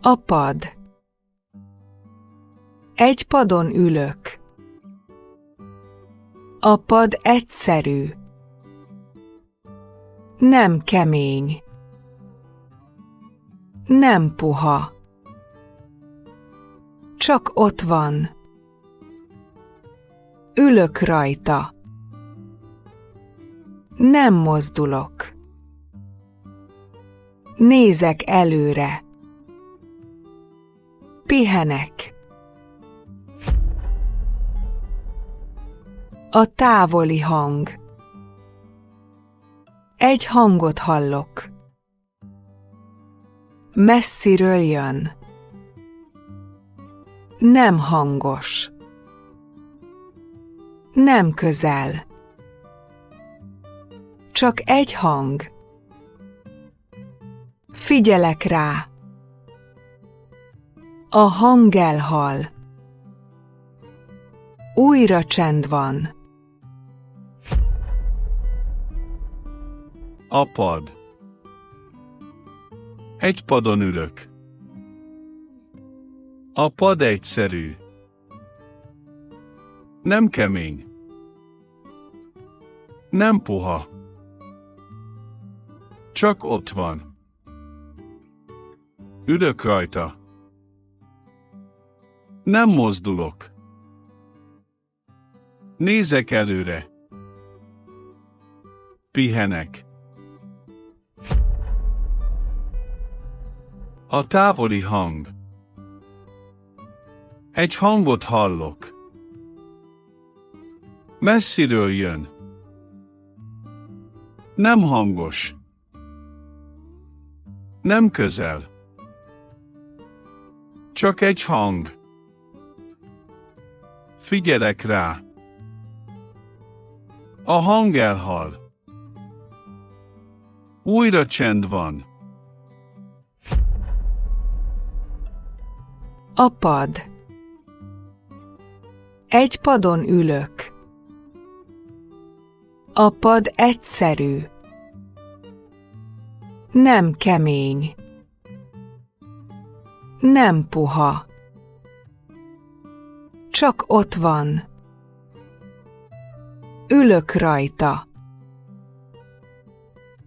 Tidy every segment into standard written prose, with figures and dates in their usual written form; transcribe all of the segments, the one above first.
A pad. Egy padon ülök. A pad egyszerű. Nem kemény. Nem puha. Csak ott van. Ülök rajta. Nem mozdulok. Nézek előre. Pihenek. A távoli hang. Egy hangot hallok. Messziről jön. Nem hangos. Nem közel. Csak egy hang. Figyelek rá. A hang elhal. Újra csend van. A pad. Egy padon ülök. A pad egyszerű. Nem kemény. Nem puha. Csak ott van. Ülök rajta. Nem mozdulok. Nézek előre. Pihenek. A távoli hang. Egy hangot hallok. Messziről jön. Nem hangos. Nem közel. Csak egy hang. Figyelek rá. A hang elhal. Újra csend van. A pad. Egy padon ülök. A pad egyszerű. Nem kemény. Nem puha. Csak ott van. Ülök rajta.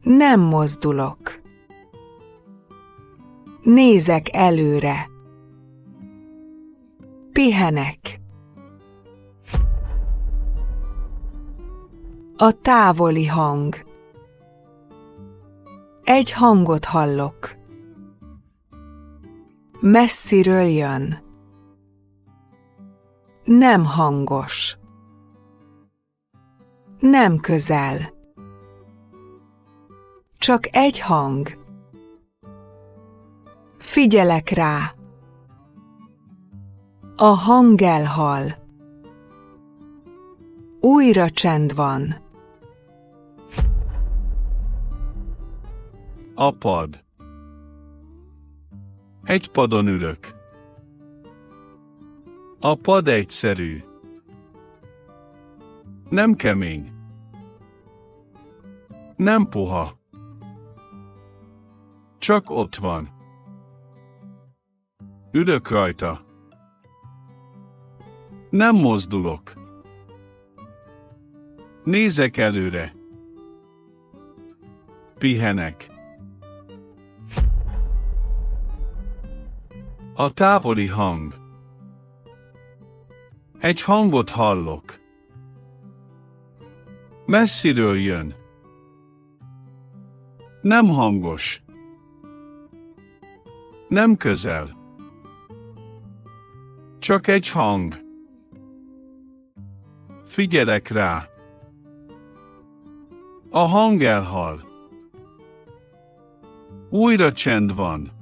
Nem mozdulok. Nézek előre. Pihenek. A távoli hang. Egy hangot hallok. Messziről jön. Nem hangos. Nem közel. Csak egy hang. Figyelek rá. A hang elhal. Újra csend van. A pad. Egy padon ülök. A pad egyszerű. Nem kemény. Nem puha. Csak ott van. Ülök rajta. Nem mozdulok. Nézek előre. Pihenek. A távoli hang. Egy hangot hallok. Messziről jön. Nem hangos. Nem közel. Csak egy hang. Figyelek rá. A hang elhal. Újra csend van.